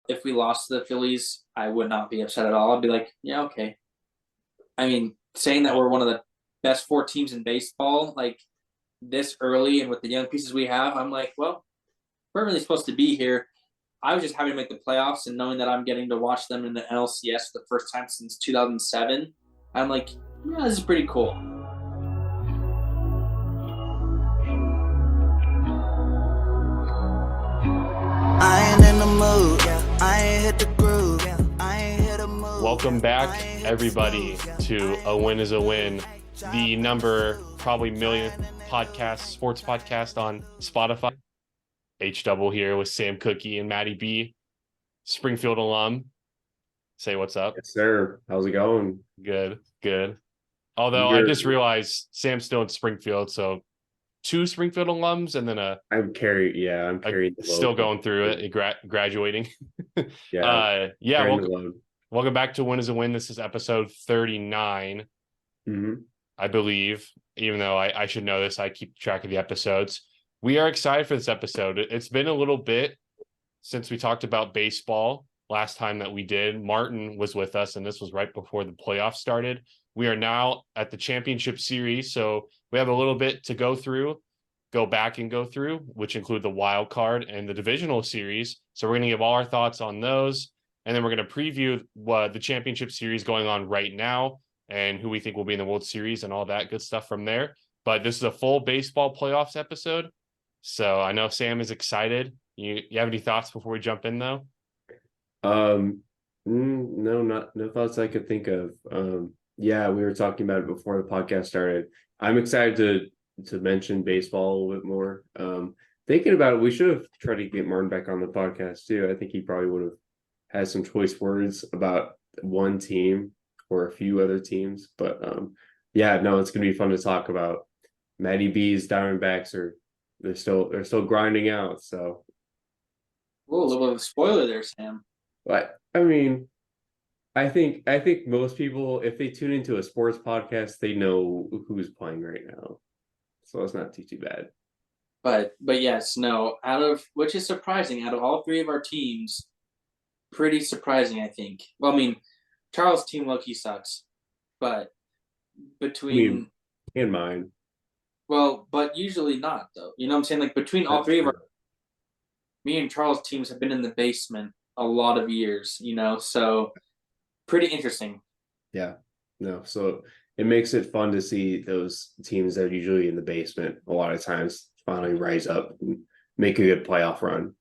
if we lost to the Phillies, I would not be upset at all. I'd be like, yeah, okay. I mean, saying that we're one of the best 4 teams in baseball, like this early and with the young pieces we have, I'm like, well, we're really supposed to be here. I was just happy to make the playoffs and knowing that I'm getting to watch them in the NLCS for the first time since 2007. I'm like, yeah, this is pretty cool. I ain't in the mood. I ain't hit the groove. I ain't hit a move. Welcome back, everybody, to A Win is a Win, the number probably millionth podcast, sports podcast on Spotify. H double here with Sam Cookie and Maddie B, Springfield alum. Say what's up. Yes, sir. How's it going? Good. Although I just realized Sam's still in Springfield, so 2 Springfield alums and then I'm carrying still going through it, graduating. Yeah. Welcome back to Win is a Win. This is episode 39, I believe, even though I should know this. I keep track of the episodes. We are excited for this episode. It's been a little bit since we talked about baseball last time that we did. Martin was with us, and this was right before the playoffs started. We are now at the championship series, so we have a little bit to go back and go through, which include the wild card and the divisional series. So we're going to give all our thoughts on those, and then we're going to preview what the championship series going on right now and who we think will be in the World Series and all that good stuff from there. But this is a full baseball playoffs episode, so I know Sam is excited. You have any thoughts before we jump in, though? No thoughts I could think of. Yeah, we were talking about it before the podcast started. I'm excited to mention baseball a little bit more. Thinking about it, we should have tried to get Martin back on the podcast too. I think he probably would have had some choice words about one team or a few other teams. But yeah, no, it's gonna be fun to talk about. Maddie B's Diamondbacks they're still grinding out. So, Whoa, a little bit of a spoiler there, Sam. But I mean, I think most people, if they tune into a sports podcast, they know who's playing right now, so it's not too bad. But yes, no. Which is surprising. Out of all 3 of our teams, pretty surprising, I think. Well, I mean, Charles' team low-key sucks, but between and mine. Well, but usually not though. You know what I'm saying? Like between all 3 of our, me and Charles' teams have been in the basement a lot of years. So. Pretty interesting. Yeah, no. So it makes it fun to see those teams that are usually in the basement a lot of times finally rise up and make a good playoff run.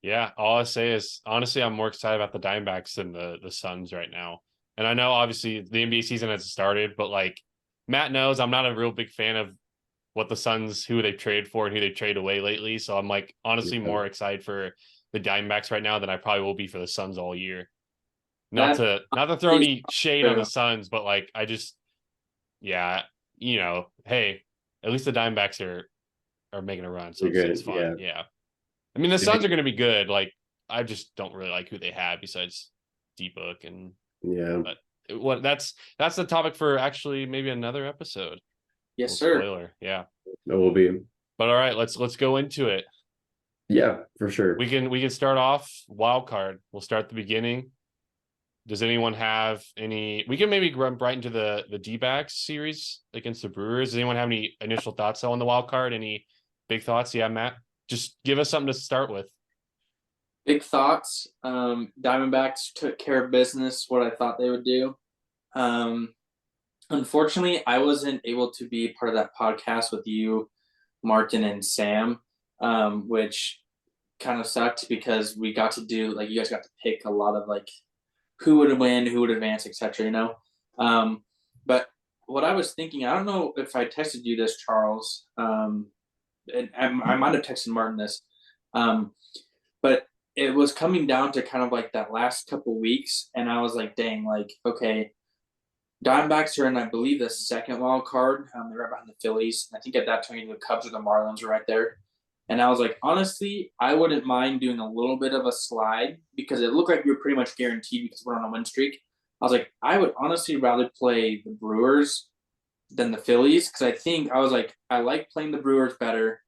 Yeah, all I say is honestly, I'm more excited about the Diamondbacks than the Suns right now. And I know obviously the NBA season hasn't started, but like Matt knows, I'm not a real big fan of what the Suns, who they've traded for and who they've traded away lately. So I'm like honestly more excited for the Diamondbacks right now than I probably will be for the Suns all year. Not to throw any shade on the Suns, but like I just, hey, at least the Diamondbacks are making a run, so it's fun. Yeah. I mean, the Suns are going to be good. Like I just don't really like who they have besides D-Book and But that's the topic for actually maybe another episode. Yes, sir. Spoiler, yeah. It will be. But all right, let's go into it. Yeah, for sure. We can start off wild card. We'll start at the beginning. Does anyone have any? We can maybe run right into the D-backs series against the Brewers. Does anyone have any initial thoughts on the wild card? Any big thoughts? Yeah, Matt, just give us something to start with. Big thoughts. Diamondbacks took care of business, what I thought they would do. Unfortunately, I wasn't able to be part of that podcast with you, Martin, and Sam, which kind of sucked because we got to do, like, you guys got to pick a lot of, like, who would win, who would advance, etc. But what I was thinking, I don't know if I texted you this, Charles, and I might have texted Martin this, but it was coming down to kind of like that last couple weeks, and I was like, dang, like, okay, Diamondbacks are in, I believe, the second wild card. They're right behind the Phillies. I think at that time the Cubs or the Marlins were right there. And I was like, honestly, I wouldn't mind doing a little bit of a slide because it looked like we were pretty much guaranteed because we're on a win streak. I was like, I would honestly rather play the Brewers than the Phillies because I like playing the Brewers better.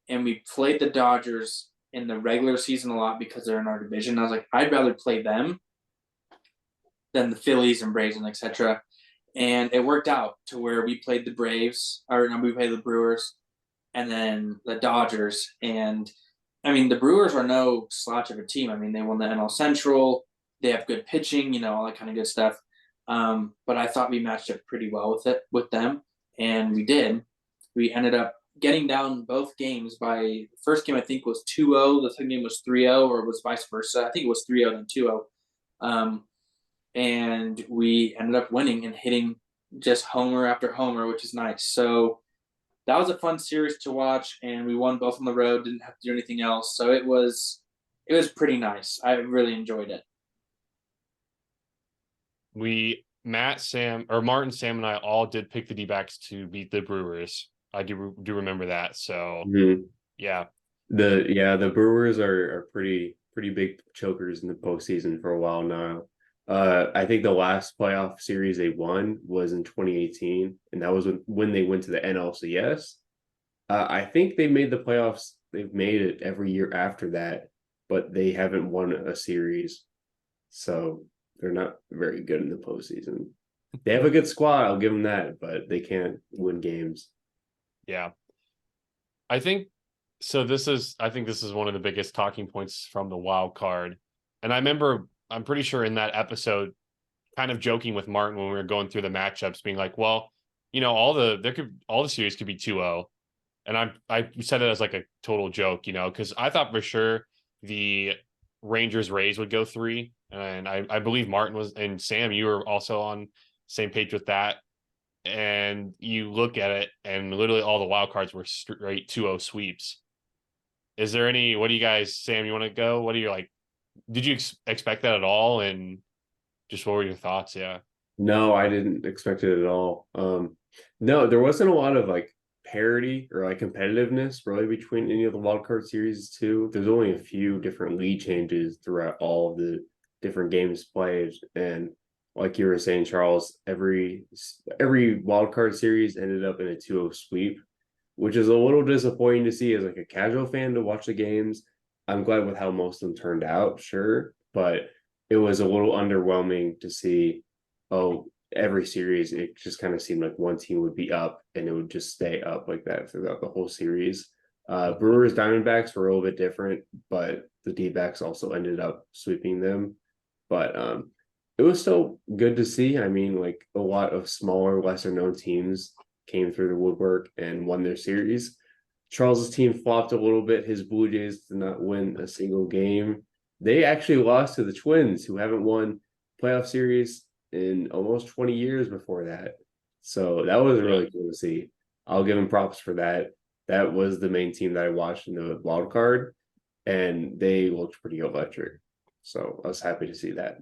And we played the Dodgers in the regular season a lot because they're in our division. I was like, I'd rather play them than the Phillies and Braves and etc. And it worked out to where we played the Braves, or no, we played the Brewers, and then the Dodgers. And I mean, the Brewers are no slouch of a team. I mean, they won the NL Central. They have good pitching, you know, all that kind of good stuff. But I thought we matched up pretty well with them, and we did. We ended up getting down both games by the first game I think was 2-0, the second game was 3-0, or it was vice versa. I think it was 3-0 and 2-0. And we ended up winning and hitting just homer after homer, which is nice. So that was a fun series to watch, and we won both on the road, didn't have to do anything else. So it was pretty nice. I really enjoyed it. Martin, Sam, and I all did pick the D-backs to beat the Brewers. I do remember that. So yeah. The Brewers are pretty big chokers in the postseason for a while now. I think the last playoff series they won was in 2018, and that was when they went to the NLCS. I think they made the playoffs. They've made it every year after that, but they haven't won a series, so they're not very good in the postseason. They have a good squad, I'll give them that, but they can't win games. Yeah, I think so. I think this is one of the biggest talking points from the wild card, and I'm pretty sure in that episode, kind of joking with Martin when we were going through the matchups, being like, well, you know, all the series could be 2-0. And I said it as like a total joke, you know, because I thought for sure the Rangers Rays would go 3. And I believe Martin was, and Sam, you were also on same page with that. And you look at it, and literally all the wild cards were straight 2-0 sweeps. Is there what do you guys, Sam, you want to go? What are you like? Did you expect that at all? And just what were your thoughts? Yeah. No, I didn't expect it at all. No, there wasn't a lot of like parity or like competitiveness really between any of the wild card series too. There's only a few different lead changes throughout all of the different games played, and like you were saying, Charles, every wild card series ended up in a 2-0 sweep, which is a little disappointing to see as like a casual fan to watch the games. I'm glad with how most of them turned out, sure, but it was a little underwhelming to see, every series, it just kind of seemed like one team would be up and it would just stay up like that throughout the whole series. Brewers Diamondbacks were a little bit different, but the D-backs also ended up sweeping them. But it was still good to see. I mean, like a lot of smaller, lesser known teams came through the woodwork and won their series. Charles's team flopped a little bit. His Blue Jays did not win a single game. They actually lost to the Twins, who haven't won playoff series in almost 20 years before that. So that was really cool to see. I'll give them props for that. That was the main team that I watched in the wild card, and they looked pretty electric. So I was happy to see that.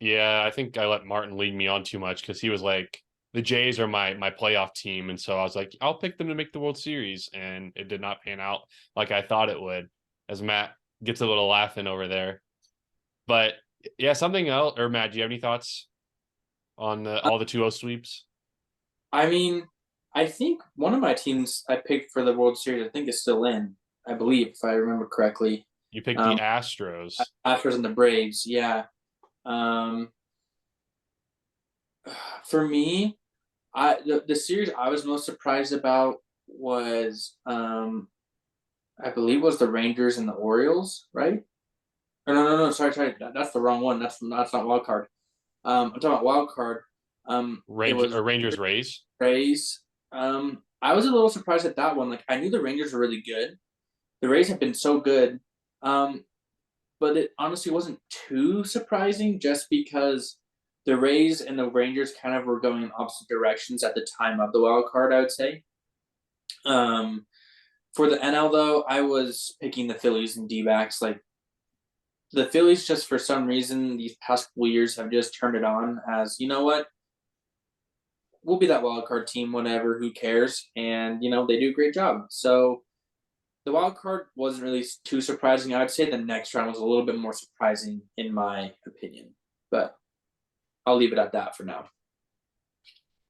Yeah, I think I let Martin lead me on too much because he was like, the Jays are my playoff team. And so I was like, I'll pick them to make the World Series. And it did not pan out like I thought it would, as Matt gets a little laughing over there. But yeah, something else. Or Matt, do you have any thoughts on all the 2-0 sweeps? I mean, I think one of my teams I picked for the World Series, I think is still in, I believe, if I remember correctly. You picked the Astros. Astros and the Braves, yeah. For me, the series I was most surprised about was I believe was the Rangers and the Orioles, right? Or no, sorry, that's the wrong one. That's not wild card. I'm talking about wild card. Rangers Rays. Rays. I was a little surprised at that one. Like I knew the Rangers were really good. The Rays have been so good. But it honestly wasn't too surprising just because the Rays and the Rangers kind of were going in opposite directions at the time of the wild card, I would say. For the NL though, I was picking the Phillies and D-backs. Like the Phillies, just for some reason, these past couple years have just turned it on as, you know what? We'll be that wild card team, whatever, who cares? And, you know, they do a great job. So the wild card wasn't really too surprising. I would say the next round was a little bit more surprising in my opinion, but I'll leave it at that for now.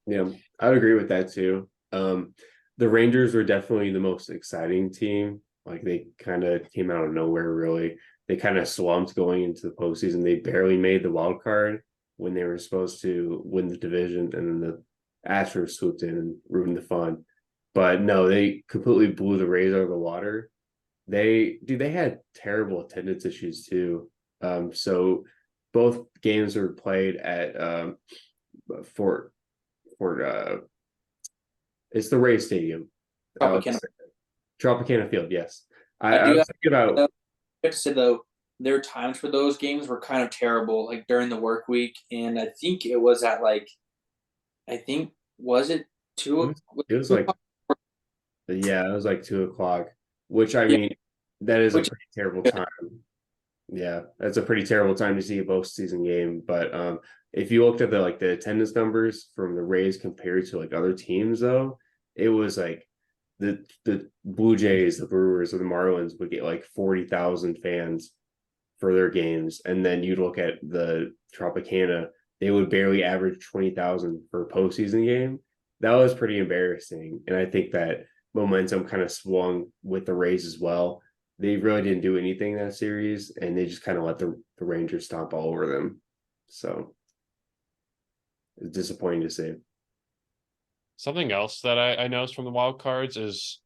Yeah, I would agree with that too. The Rangers were definitely the most exciting team Like they kind of came out of nowhere, really. They kind of slumped going into the postseason. They barely made the wild card when they were supposed to win the division, and then the Astros swooped in and ruined the fun. But no, they completely blew the Rays out of the water. They had terrible attendance issues too. So both games were played at Fort it's the Rays Stadium. Tropicana Field, yes. I was thinking about I have to say though, there are times for those games were kind of terrible, like during the work week, and I think it was at was it two? it was like yeah, it was like 2 o'clock, which I mean that is a pretty terrible time. Yeah, that's a pretty terrible time to see a postseason game. But if you looked at the attendance numbers from the Rays compared to like other teams, though, it was like the Blue Jays, the Brewers, or the Marlins would get like 40,000 fans for their games, and then you'd look at the Tropicana, they would barely average 20,000 for a postseason game. That was pretty embarrassing, and I think that momentum kind of swung with the Rays as well. They really didn't do anything in that series, and they just kind of let the Rangers stomp all over them. So it's disappointing to see. Something else that I noticed from the wild cards is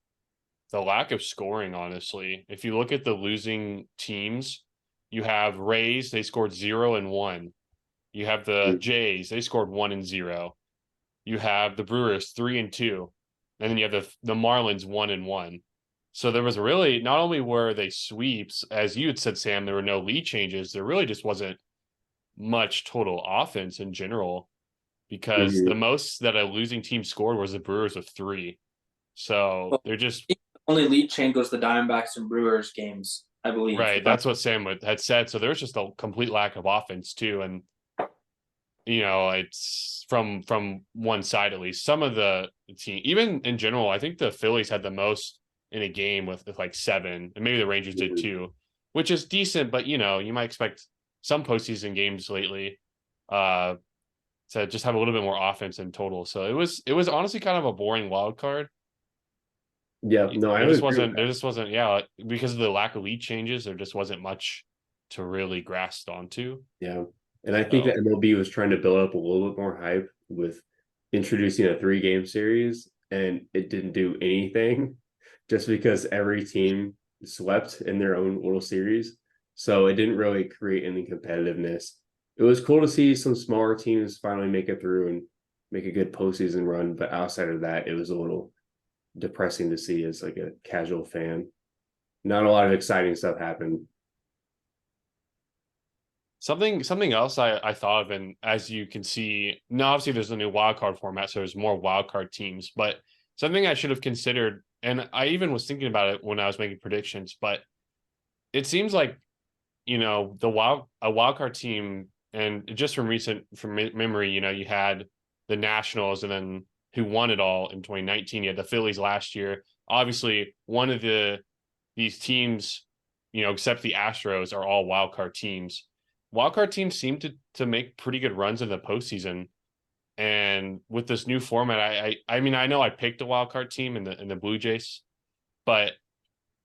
the lack of scoring, honestly. If you look at the losing teams, you have Rays, they scored 0 and 1. You have the Jays, they scored 1 and 0. You have the Brewers 3 and 2. And then you have the Marlins 1 and 1. So there was really, not only were they sweeps, as you had said, Sam, there were no lead changes. There really just wasn't much total offense in general, because the most that a losing team scored was the Brewers with 3. So they're just the only lead change was the Diamondbacks and Brewers games, I believe. right. That's what Sam had said. So there's just a complete lack of offense too, and it's from one side at least. Some of the team, even in general, I think the Phillies had the most in a game with like 7, and maybe the Rangers did too, which is decent. But you might expect some postseason games lately to just have a little bit more offense in total. So it was honestly kind of a boring wild card. Yeah, no, there just wasn't because of the lack of lead changes, there just wasn't much to really grasp onto. Yeah. And I think that MLB was trying to build up a little bit more hype with introducing a 3-game series, and it didn't do anything just because every team swept in their own little series. So it didn't really create any competitiveness. It was cool to see some smaller teams finally make it through and make a good postseason run. But outside of that, it was a little depressing to see as like a casual fan. Not a lot of exciting stuff happened. Something else I thought of, and as you can see, now obviously there's a new wild card format, so there's more wild card teams, but something I should have considered, and I even was thinking about it when I was making predictions, but it seems like, a wild card team, and just from memory, you had the Nationals, and then who won it all in 2019, you had the Phillies last year. Obviously, one of these teams, except the Astros, are all wild card teams. Wildcard teams seem to make pretty good runs in the postseason, and with this new format, I mean I know I picked a wildcard team in the Blue Jays, but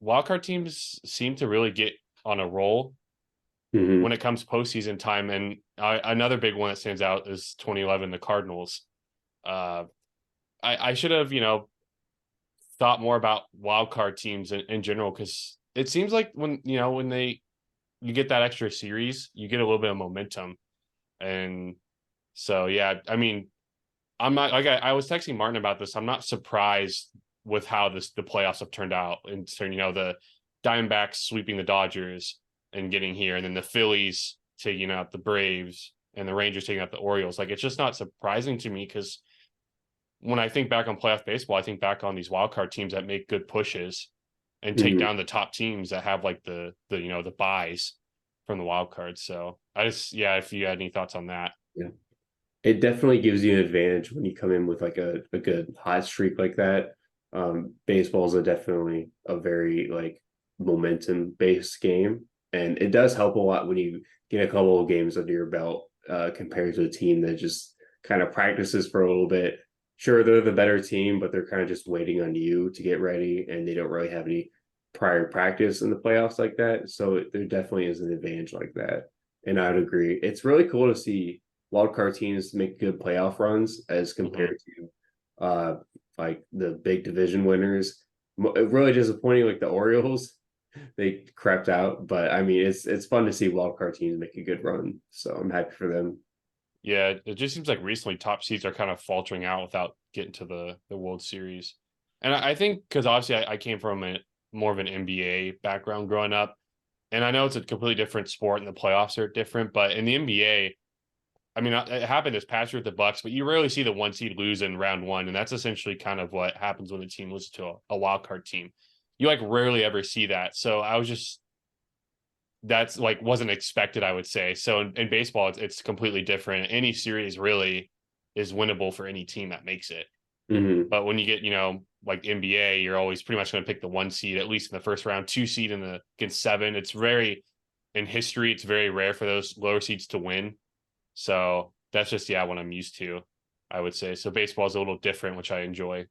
wildcard teams seem to really get on a roll when it comes postseason time. And another big one that stands out is 2011, the Cardinals. I should have thought more about wildcard teams in general, because it seems like when you get that extra series, you get a little bit of momentum. And so, yeah, I mean, I'm not like I was texting Martin about this. I'm not surprised with how the playoffs have turned out. And the Diamondbacks sweeping the Dodgers and getting here, and then the Phillies taking out the Braves and the Rangers taking out the Orioles. Like, it's just not surprising to me, because when I think back on playoff baseball, I think back on these wildcard teams that make good pushes and take down the top teams that have like the buys from the wild card. So if you had any thoughts on that. Yeah. It definitely gives you an advantage when you come in with like a good hot streak like that. Baseball is definitely a very like momentum based game, and it does help a lot when you get a couple of games under your belt compared to a team that just kind of practices for a little bit. Sure, they're the better team, but they're kind of just waiting on you to get ready, and they don't really have any prior practice in the playoffs like that. So there definitely is an advantage like that. And I would agree. It's really cool to see wildcard teams make good playoff runs as compared to like the big division winners. Really disappointing, like the Orioles, they crapped out. But I mean, it's fun to see wildcard teams make a good run. So I'm happy for them. Yeah, it just seems like recently top seeds are kind of faltering out without getting to the World Series. And I think because obviously I came from more of an NBA background growing up. And I know it's a completely different sport and the playoffs are different, but in the NBA, I mean, it happened this past year with the Bucks, but you rarely see the one seed lose in round one. And that's essentially kind of what happens when the team loses to a wild card team. You like rarely ever see that. So that's like wasn't expected, I would say. So in baseball, it's completely different. Any series really is winnable for any team that makes it. Mm-hmm. But when you get, like NBA, you're always pretty much going to pick the one seed, at least in the first round, 2 seed against 7. It's very, in history, it's very rare for those lower seeds to win. So that's just, what I'm used to, I would say. So baseball is a little different, which I enjoy.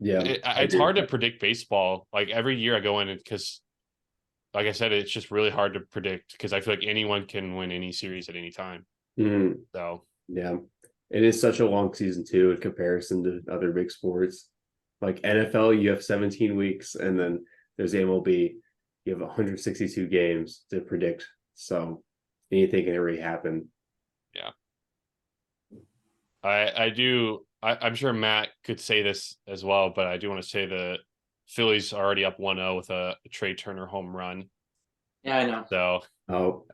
Yeah. It's hard to predict baseball. Like every year I go in because, like I said, it's just really hard to predict because I feel like anyone can win any series at any time. Mm-hmm. So, yeah. It is such a long season too in comparison to other big sports. Like NFL, you have 17 weeks, and then there's MLB. You have 162 games to predict. So anything can already happen. Yeah. I'm sure Matt could say this as well, but I do want to say the Phillies are already up 1-0 with a Trey Turner home run. Yeah, I know. So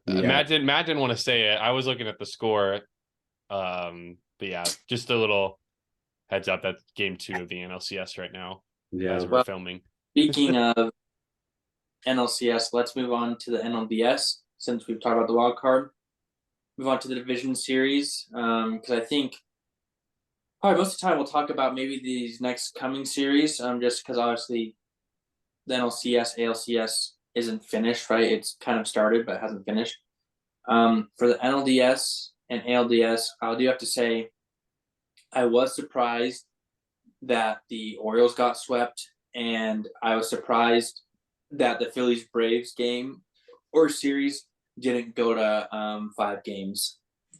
Matt didn't want to say it. I was looking at the score. But yeah, just a little heads up, that's game 2 of the NLCS right now as we're filming. Speaking of NLCS, let's move on to the NLDS since we've talked about the wild card. Move on to the division series because I think probably most of the time we'll talk about maybe these next coming series just because obviously the NLCS, ALCS isn't finished, right? It's kind of started but hasn't finished. For the NLDS and ALDS, I do have to say I was surprised that the Orioles got swept, and I was surprised that the Phillies Braves game or series didn't go to 5 games.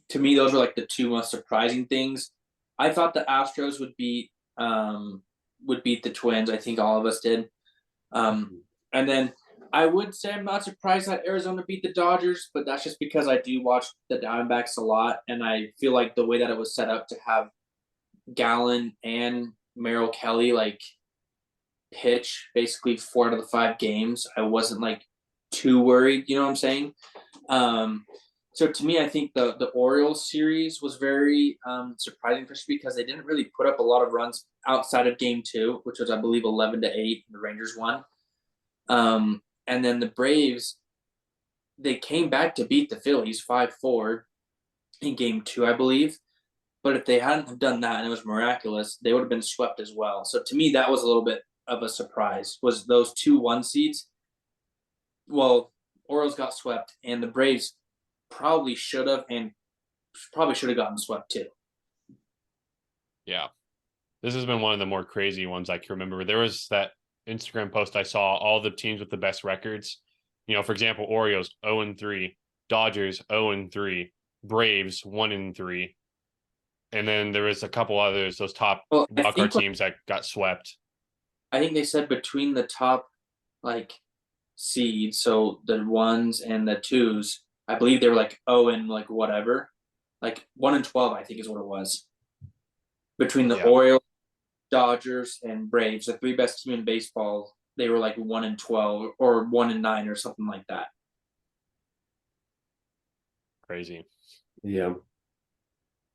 To me, those were like the 2 most surprising things. I thought the Astros would beat the Twins. I think all of us did. And then I would say I'm not surprised that Arizona beat the Dodgers, but that's just because I do watch the Diamondbacks a lot, and I feel like the way that it was set up to have Gallen and Merrill Kelly like pitch basically 4 out of the 5 games, I wasn't like too worried. You know what I'm saying? So to me, I think the Orioles series was very surprising, especially because they didn't really put up a lot of runs outside of game 2, which was I believe 11-8. The Rangers won. And then the Braves, they came back to beat the Phillies 5-4 in game 2, I believe. But if they hadn't have done that and it was miraculous, they would have been swept as well. So to me, that was a little bit of a surprise, was those 2 1 seeds. Well, Orioles got swept, and the Braves probably should have gotten swept too. Yeah. This has been one of the more crazy ones I can remember. There was that Instagram post I saw, all the teams with the best records. For example, Orioles 0-3, Dodgers 0-3, Braves 1-3. And then there was a couple others, those top wildcard teams that got swept. I think they said between the top like seeds, so the 1s and the 2s, I believe they were like 0 and like whatever, like 1-12, I think is what it was. Between the Orioles, Dodgers, and Braves, the 3 best team in baseball, they were like 1-12 or 1-9 or something like that. Crazy. Yeah.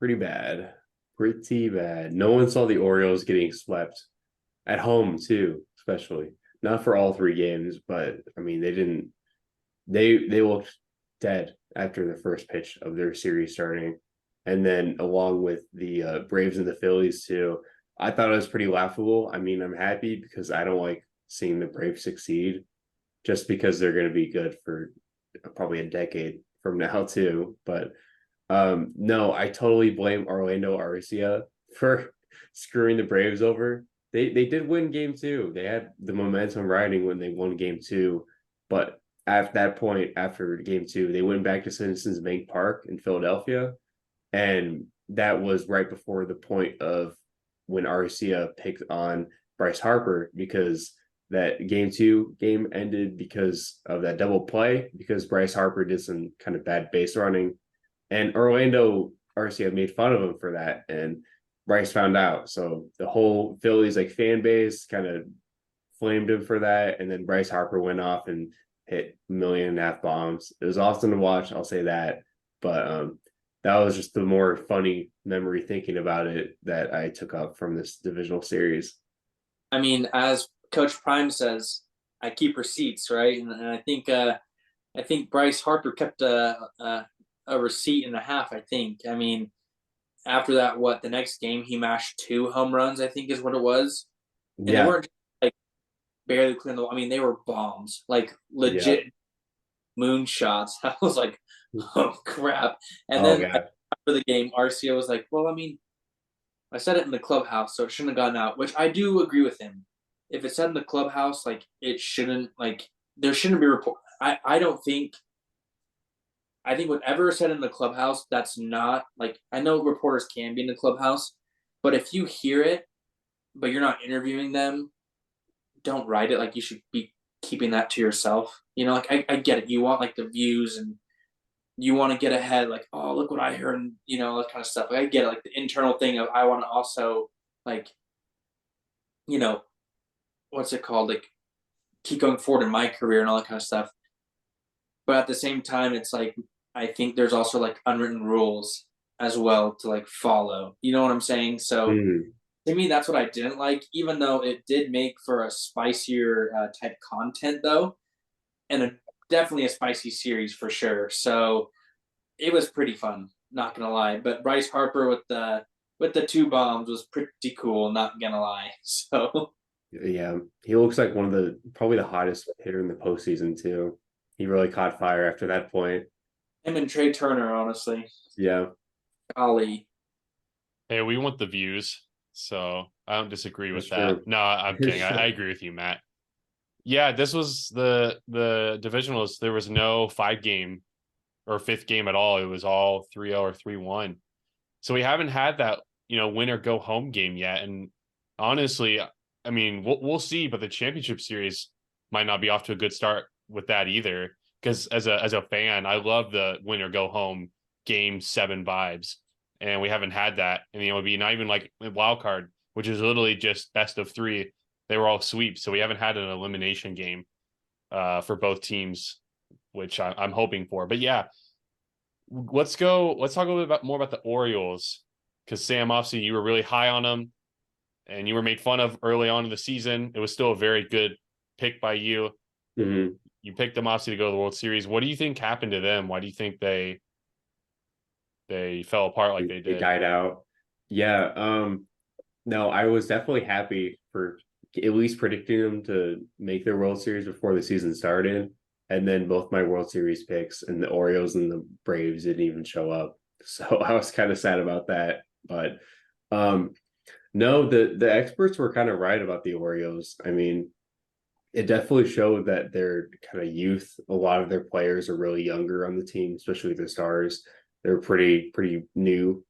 Pretty bad. No one saw the Orioles getting swept at home too, especially. Not for all 3 games, but I mean they looked dead after the first pitch of their series starting. And then along with the Braves and the Phillies too, I thought it was pretty laughable. I mean, I'm happy because I don't like seeing the Braves succeed just because they're going to be good for probably a decade from now too. But no, I totally blame Orlando Arcia for screwing the Braves over. they did win game 2. They had the momentum riding when they won game 2, but at that point after game 2, they went back to Citizens Bank Park in Philadelphia, and that was right before the point of when Arcia picked on Bryce Harper, because that game 2 game ended because of that double play, because Bryce Harper did some kind of bad base running, and Orlando Arcia made fun of him for that, and Bryce found out. So the whole Phillies like fan base kind of flamed him for that, and then Bryce Harper went off and hit 1.5 million bombs. It was awesome to watch, I'll say that. But that was just the more funny memory thinking about it that I took up from this divisional series. I mean, as Coach Prime says, I keep receipts, right? And I think Bryce Harper kept a receipt and a half. I think. I mean, after that, the next game he mashed 2 home runs. I think is what it was, and they weren't just, like barely clearing the. I mean, they were bombs, like legit moonshots. I was like, oh crap! And then after the game, Arcia was like, well, I mean, I said it in the clubhouse, so it shouldn't have gotten out, which I do agree with him. If it's said in the clubhouse, like it shouldn't, like there shouldn't be report. I don't think. I think whatever is said in the clubhouse, that's not like, I know reporters can be in the clubhouse, but if you hear it, but you're not interviewing them, don't write it. Like you should be keeping that to yourself. You know, like I get it. You want like the views and you want to get ahead, like, oh, look what I heard, and you know, that kind of stuff. Like, I get it, like the internal thing of I want to also like, you know, what's it called? Like keep going forward in my career and all that kind of stuff. But at the same time, it's like I think there's also like unwritten rules as well to like follow. You know what I'm saying? So to me, that's what I didn't like, even though it did make for a spicier type content though, and definitely a spicy series for sure. So it was pretty fun, not gonna lie. But Bryce Harper with the 2 bombs was pretty cool, not gonna lie. So yeah, he looks like one of the probably the hottest hitter in the postseason too. He really caught fire after that point. him and Trey Turner, honestly. Yeah. Golly. Hey, we want the views, so I don't disagree with That's that. true. No, I'm kidding. I agree with you, Matt. Yeah, this was the divisionals. There was no 5-game or 5th game at all. It was all 3-0 or 3-1. So we haven't had that, win or go home game yet. And honestly, I mean, we'll see, but the championship series might not be off to a good start with that either. Because as a fan, I love the win or go home game 7 vibes. And we haven't had that in the MLB, not even like wild card, which is literally just best of 3. They were all sweeps. So we haven't had an elimination game for both teams, which I'm hoping for. But yeah, let's talk a little bit more about the Orioles, because Sam, obviously you were really high on them and you were made fun of early on in the season. It was still a very good pick by you. Mm-hmm. You picked them obviously to go to the World Series. What do you think happened to them? Why do you think they fell apart like they did? They died out. Yeah. No, I was definitely happy for at least predicting them to make their World Series before the season started. And then both my World Series picks and the Orioles and the Braves didn't even show up. So I was kind of sad about that. But no, the experts were kind of right about the Orioles. I mean, it definitely showed that their kind of youth, a lot of their players are really younger on the team, especially the stars. They're pretty new.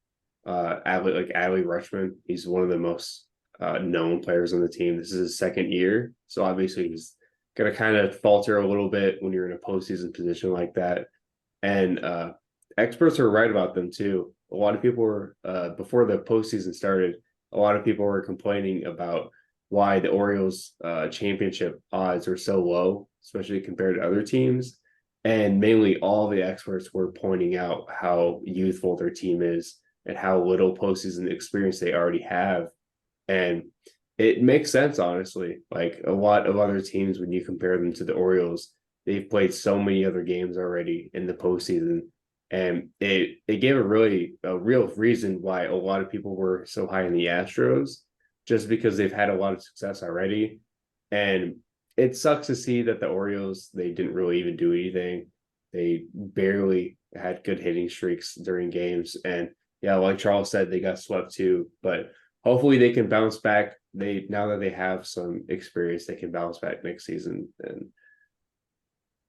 Adley Rutschman, he's one of the most known players on the team. This is his 2nd year, so obviously he's gonna kind of falter a little bit when you're in a postseason position like that. And experts are right about them too. A lot of people were before the postseason started. A lot of people were complaining about why the Orioles championship odds are so low, especially compared to other teams. And mainly all the experts were pointing out how youthful their team is and how little postseason experience they already have. And it makes sense, honestly. Like a lot of other teams, when you compare them to the Orioles, they've played so many other games already in the postseason. And it gave a real reason why a lot of people were so high in the Astros, just because they've had a lot of success already. And it sucks to see that the Orioles, they didn't really even do anything. They barely had good hitting streaks during games. And yeah, like Charles said, they got swept too. But hopefully they can bounce back. Now that they have some experience, they can bounce back next season and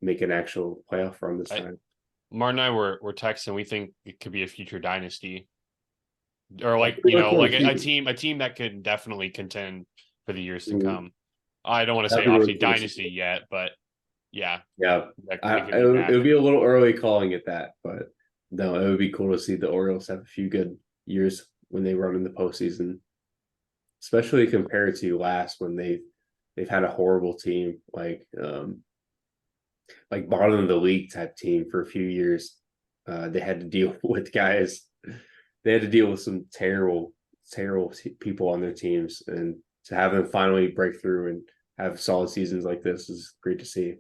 make an actual playoff run this time. Martin and I were texting. We think it could be a future dynasty, or like a team that could definitely contend for the years to come. I don't want to say obviously dynasty yet, but yeah. It would be a little early calling it that, but no, it would be cool to see the Orioles have a few good years when they run in the postseason, especially compared to last when they've had a horrible team like bottom of the league type team for a few years. They had to deal with guys. They had to deal with some terrible people on their teams, and to have them finally break through and have solid seasons like this is great to see.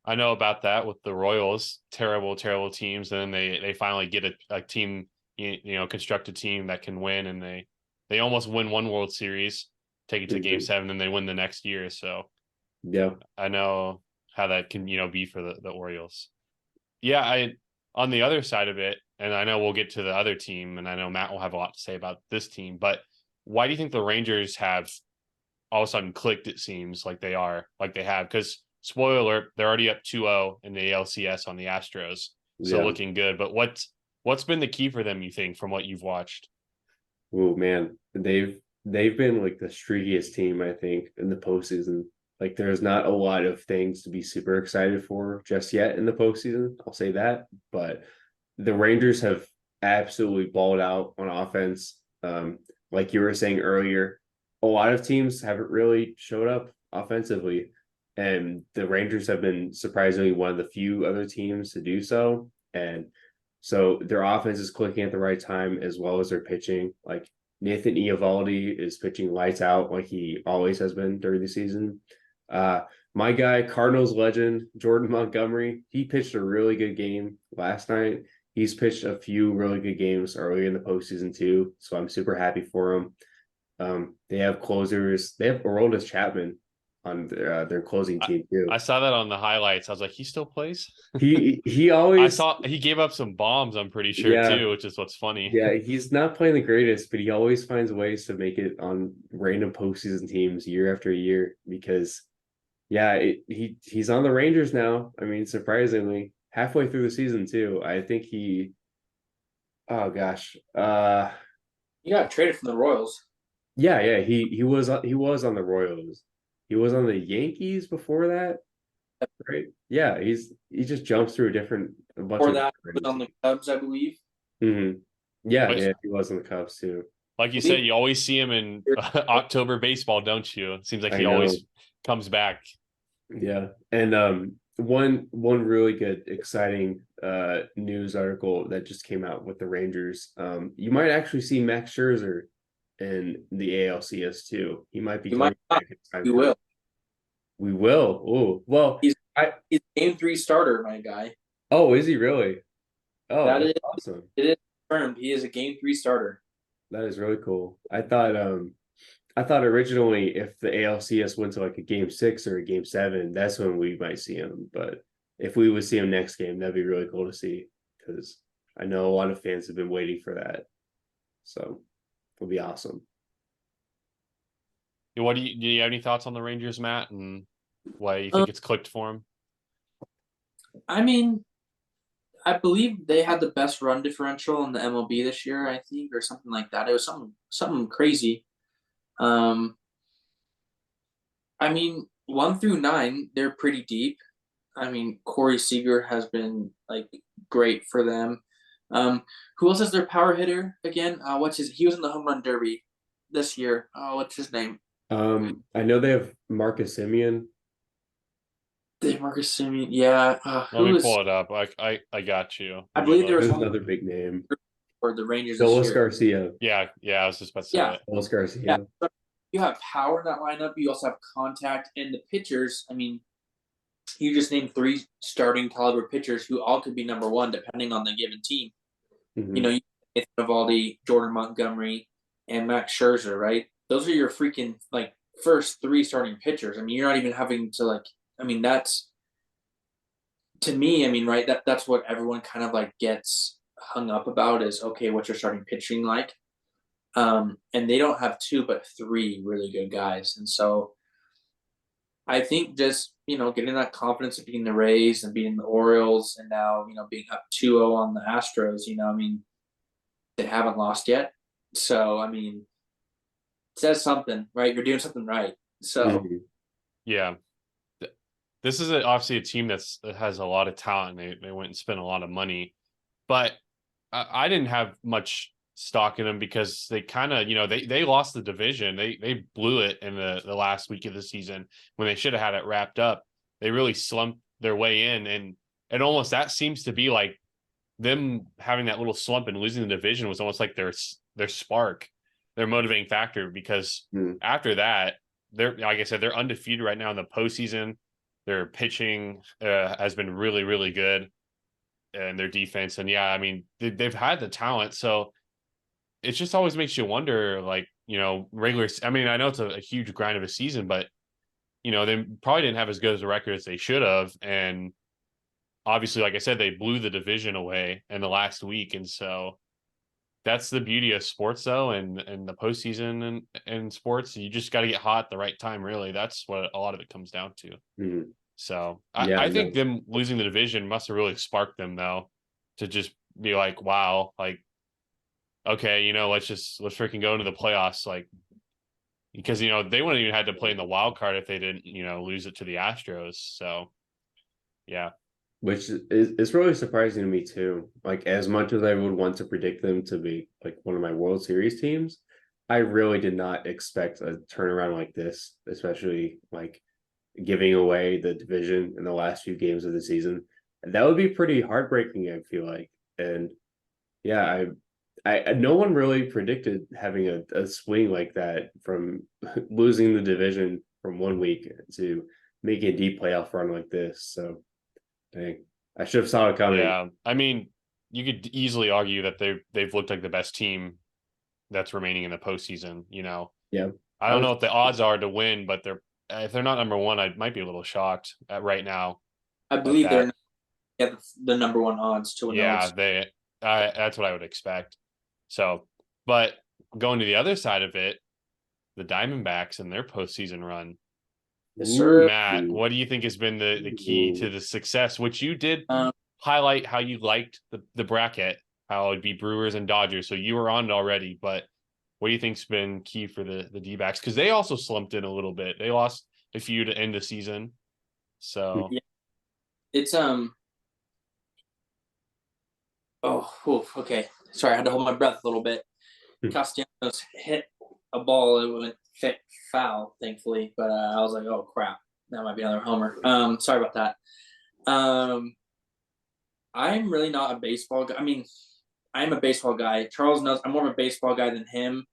I know about that with the Royals, terrible teams, and then they finally get a team, construct a team that can win, and they almost win one World Series, take it to Game 7, and they win the next year. So yeah, I know how that can be for the Orioles. Yeah, on the other side of it, and I know we'll get to the other team, and I know Matt will have a lot to say about this team, but why do you think the Rangers have all of a sudden clicked? It seems like they have, because spoiler alert, they're already up 2-0 in the ALCS on the Astros. So looking good. But what's been the key for them, you think, from what you've watched? Oh man, they've been like the streakiest team, I think, in the postseason. Like there's not a lot of things to be super excited for just yet in the postseason. I'll say that. But the Rangers have absolutely balled out on offense. Like you were saying earlier, a lot of teams haven't really showed up offensively. And the Rangers have been surprisingly one of the few other teams to do so. And so their offense is clicking at the right time, as well as their pitching. Like Nathan Eovaldi is pitching lights out like he always has been during the season. My guy, Cardinals legend, Jordan Montgomery, he pitched a really good game last night. He's pitched a few really good games early in the postseason too. So I'm super happy for him. They have closers. They have Aroldis Chapman on their closing team too. I saw that on the highlights. I was like, he still plays? He always. I saw he gave up some bombs, I'm pretty sure too, which is what's funny. Yeah, he's not playing the greatest, but he always finds ways to make it on random postseason teams year after year because he's on the Rangers now. I mean, surprisingly, halfway through the season too. I think he he got traded from the Royals. Yeah, he was on the Royals. He was on the Yankees before that, right? Yeah, he just jumps through a bunch before that, he was on the Cubs, I believe. Mm-hmm. Yeah, he was on the Cubs too. Like you said, you always see him in October baseball, don't you? It seems like he always comes back. Yeah, and one really good, exciting news article that just came out with the Rangers. You might actually see Max Scherzer in the ALCS too. He might be. We will. We will. Oh well, he's Game 3 starter, my guy. Oh, is he really? Oh, that is awesome. It is confirmed. He is a Game 3 starter. That is really cool. I thought originally if the ALCS went to like a Game 6 or a Game 7, that's when we might see him. But if we would see him next game, that'd be really cool to see because I know a lot of fans have been waiting for that. So it'll be awesome. Do you have any thoughts on the Rangers, Matt, and why you think it's clicked for him? I mean, I believe they had the best run differential in the MLB this year, I think, or something like that. It was something crazy. I mean, 1 through 9, they're pretty deep. I mean, Corey Seager has been like great for them. Who else is their power hitter again? He was in the home run derby this year. What's his name? I know they have Marcus Semien. Yeah. Let me pull it up. I got you. I believe there was another big name for the Rangers. Phillies Garcia. Yeah. I was just about to say that. Phillies Garcia. Yeah. So you have power in that lineup. You also have contact, and the pitchers. I mean, you just named 3 starting caliber pitchers who all could be number 1 depending on the given team. Mm-hmm. You Nathan Eovaldi, Jordan Montgomery, and Max Scherzer, right? Those are your freaking like first 3 starting pitchers. I mean, you're not even having to that's to me. I mean, right? That's what everyone kind of like gets hung up about is okay, what's your starting pitching like? And they don't have 2 but 3 really good guys. And so I think just, getting that confidence of beating the Rays and beating the Orioles and now, being up 2-0 on the Astros, they haven't lost yet. So, it says something, right? You're doing something right. So, yeah. This is obviously a team that has a lot of talent. They went and spent a lot of money, but I didn't have much stock in them because they kind of, they lost the division. They blew it in the last week of the season when they should have had it wrapped up. They really slumped their way in, and almost that seems to be like them having that little slump and losing the division was almost like their spark, their motivating factor, because after that, they're, like I said, they're undefeated right now in the postseason. Their pitching has been really, really good, and their defense. And yeah, they've had the talent. So it just always makes you wonder, like, regular. I know it's a huge grind of a season, but, they probably didn't have as good as a record as they should have. And obviously, like I said, they blew the division away in the last week. And so that's the beauty of sports, though, and the postseason and sports. You just got to get hot at the right time, really. That's what a lot of it comes down to. Mm-hmm. So I think them losing the division must have really sparked them, though, to just be like, wow, like, okay, let's freaking go into the playoffs, like, because they wouldn't even had to play in the wild card if they didn't lose it to the Astros. So yeah, which is really surprising to me too. Like, as much as I would want to predict them to be like one of my World Series teams, I really did not expect a turnaround like this, especially like giving away the division in the last few games of the season. That would be pretty heartbreaking, I feel like. And yeah, I no one really predicted having a swing like that from losing the division from 1 week to making a deep playoff run like this. So dang, I should have saw it coming. Yeah, you could easily argue that they've looked like the best team that's remaining in the postseason. Yeah, I don't know what the odds are to win, but if they're not number one, I might be a little shocked right now. I believe they're the number 1 odds to win. Yeah, that's what I would expect. So, but going to the other side of it, the Diamondbacks and their postseason run. Yes, sir. Matt, what do you think has been the key to the success? Which you did highlight how you liked the bracket, how it'd be Brewers and Dodgers. So you were on it already, but what do you think's been key for the D-backs? Because they also slumped in a little bit. They lost a few to end the season. So yeah. It's okay. Sorry, I had to hold my breath a little bit. Castellanos hit a ball, it went foul, thankfully, but I was like, oh crap, that might be another homer. Sorry about that. I'm really not a baseball guy. I'm a baseball guy. Charles knows I'm more of a baseball guy than him.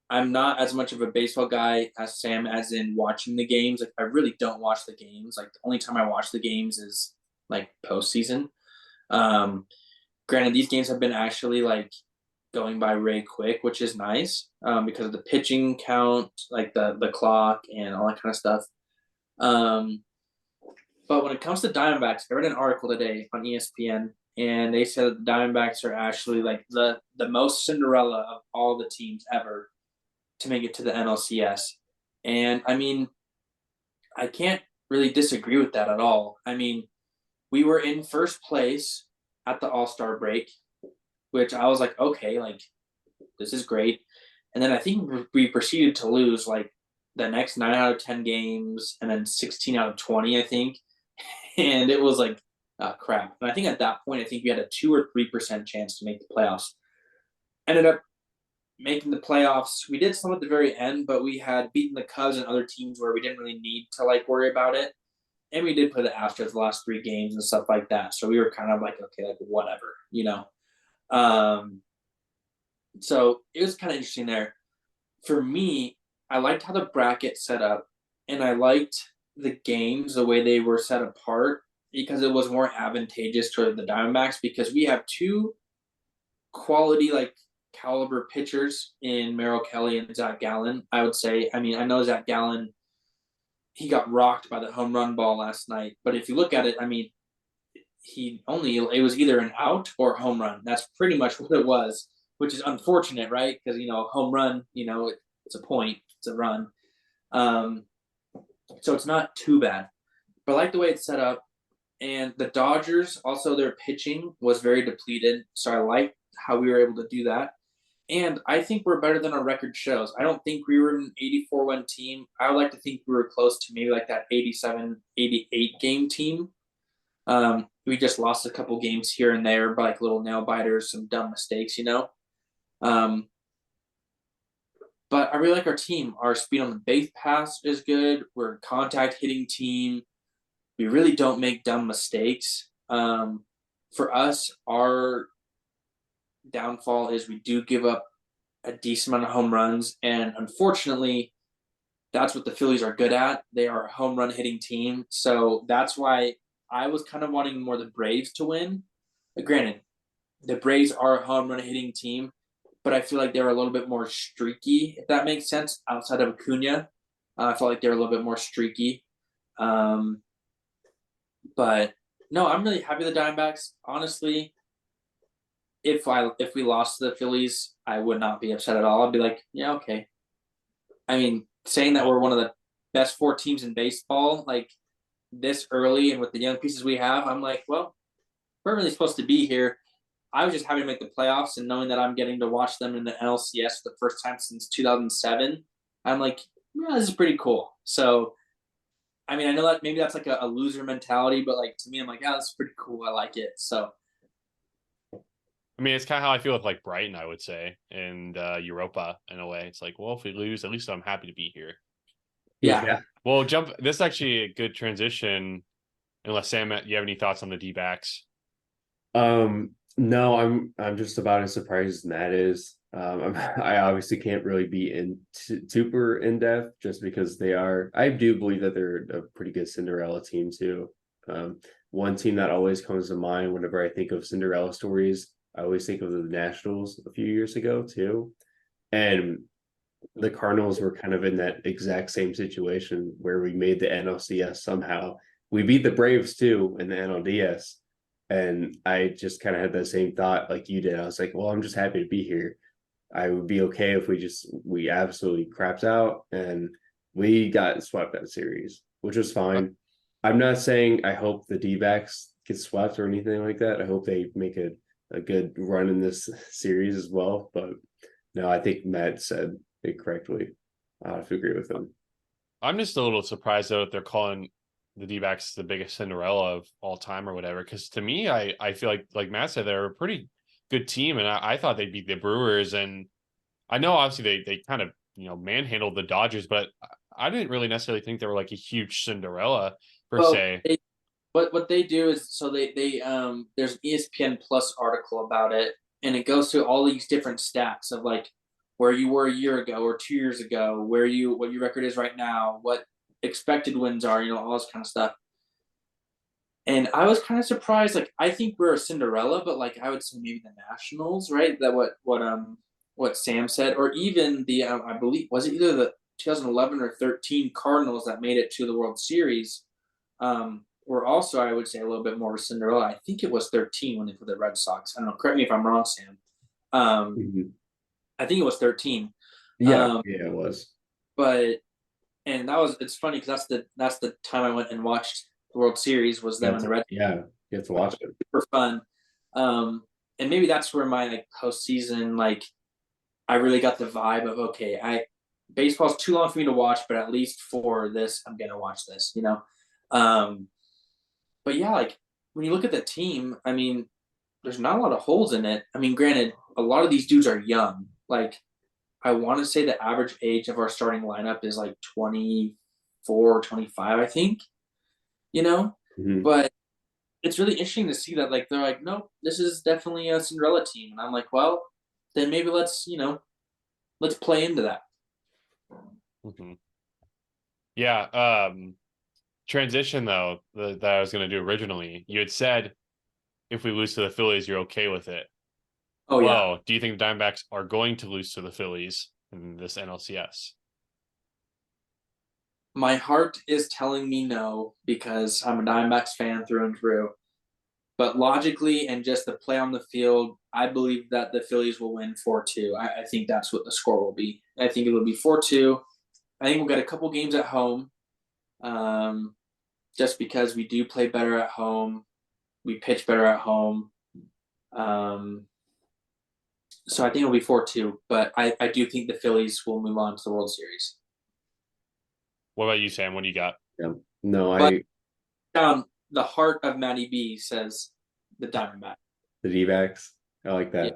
I'm not as much of a baseball guy as Sam, as in watching the games. Like, I really don't watch the games. Like, the only time I watch the games is like postseason. Granted, these games have been actually like going by really quick, which is nice, because of the pitching count, like the clock and all that kind of stuff. But when it comes to Diamondbacks, I read an article today on ESPN, and they said that the Diamondbacks are actually like the most Cinderella of all the teams ever to make it to the NLCS. And I can't really disagree with that at all. We were in first place at the All-Star break, which I was like, okay, like, this is great. And then I think we proceeded to lose like the next 9 out of 10 games, and then 16 out of 20, I think. And it was like, crap. And I think at that point, I think we had a 2 or 3% chance to make the playoffs. Ended up making the playoffs. We did some at the very end, but we had beaten the Cubs and other teams where we didn't really need to like worry about it. And we did play the Astros the last 3 games and stuff like that. So we were kind of like, okay, like whatever, So it was kind of interesting there. For me, I liked how the bracket set up, and I liked the games, the way they were set apart, because it was more advantageous to the Diamondbacks, because we have 2 quality, like, caliber pitchers in Merrill Kelly and Zach Gallen, I would say. I know Zach Gallen, he got rocked by the home run ball last night, but if you look at it, it was either an out or a home run. That's pretty much what it was, which is unfortunate, right? Because home run, it's a point, it's a run. So it's not too bad. But I like the way it's set up. And the Dodgers, also their pitching was very depleted. So I like how we were able to do that. And I think we're better than our record shows. I don't think we were an 84-win team. I would like to think we were close to maybe like that 87, 88 game team. We just lost a couple games here and there by like little nail biters, some dumb mistakes, But I really like our team. Our speed on the base pass is good. We're a contact hitting team. We really don't make dumb mistakes. For us, our downfall is we do give up a decent amount of home runs, and unfortunately, that's what the Phillies are good at. They are a home run hitting team, so that's why I was kind of wanting more the Braves to win. But granted, the Braves are a home run hitting team, but I feel like they're a little bit more streaky, if that makes sense. Outside of Acuna, I felt like they're a little bit more streaky. But no, I'm really happy with the Diamondbacks. Honestly, if we lost to the Phillies, I would not be upset at all. I'd be like, yeah, okay. I mean, saying that we're one of the best 4 teams in baseball, like this early and with the young pieces we have, I'm like, well, we're really supposed to be here. I was just happy to make the playoffs, and knowing that I'm getting to watch them in the NLCS for the first time since 2007, I'm like, yeah, this is pretty cool. So, I mean, I know that maybe that's like a loser mentality, but like to me, I'm like, yeah, that's pretty cool. I like it. So, I mean, it's kind of how I feel with like Brighton, I would say, and Europa in a way. It's like, well, if we lose, at least I'm happy to be here. yeah. Well, this is actually a good transition. Unless Sam, you have any thoughts on the D-backs? No, I'm just about as surprised as Matt is. I obviously can't really be super in depth just because I do believe that they're a pretty good Cinderella team too. One team that always comes to mind whenever I think of Cinderella stories, I always think of the Nationals a few years ago too. And the Cardinals were kind of in that exact same situation where we made the NLCS somehow. We beat the Braves too in the NLDS. And I just kind of had that same thought like you did. I was like, well, I'm just happy to be here. I would be okay if we absolutely crapped out and we got swept that series, which was fine. I'm not saying I hope the D-backs get swept or anything like that. I hope they make a good run in this series as well. But no, I think Matt said it correctly. I have to agree with him. I'm just a little surprised though that they're calling the D-backs the biggest Cinderella of all time or whatever. Because to me, I feel like Matt said, they're a pretty good team, and I thought they'd beat the Brewers. And I know obviously they kind of manhandled the Dodgers, but I didn't really necessarily think they were like a huge Cinderella per se. What they do is they there's an ESPN Plus article about it, and it goes through all these different stats of like where you were a year ago or 2 years ago, what your record is right now, what expected wins are, all this kind of stuff. And I was kind of surprised. Like, I think we're a Cinderella, but like I would say maybe the Nationals, right? That what Sam said, or even the I believe was it either the 2011 or 13 Cardinals that made it to the World Series. Were also, I would say, a little bit more Cinderella. I think it was 13 when they put the Red Sox. I don't know. Correct me if I'm wrong, Sam. I think it was 13. Yeah, it was. But and it's funny because that's the time I went and watched the World Series was them and the Red. Yeah, you have to watch it for fun. And maybe that's where my like postseason, like I really got the vibe of okay, baseball's too long for me to watch, but at least for this, I'm gonna watch this, But yeah, like when you look at the team, I mean, there's not a lot of holes in it. I mean, granted, a lot of these dudes are young. Like, I want to say the average age of our starting lineup is like 24, 25, I think, But it's really interesting to see that, like, they're like, nope, this is definitely a Cinderella team. And I'm like, well, then maybe let's play into that. Yeah. Transition though that I was going to do originally, you had said if we lose to the Phillies you're okay with it. Yeah, do you think the Diamondbacks are going to lose to the Phillies in this NLCS? My heart is telling me no, because I'm a Diamondbacks fan through and through, But logically and just the play on the field, I believe that the Phillies will win 4-2. I think that's what the score will be. I think it will be 4-2. I think we'll get a couple games at home, just because we do play better at home. We pitch better at home. So I think it'll be 4-2, but I do think the Phillies will move on to the World Series. What about you, Sam? What do you got? Yeah. No, But the heart of Matty B says the Diamondbacks. the D-backs. I like that. Yeah.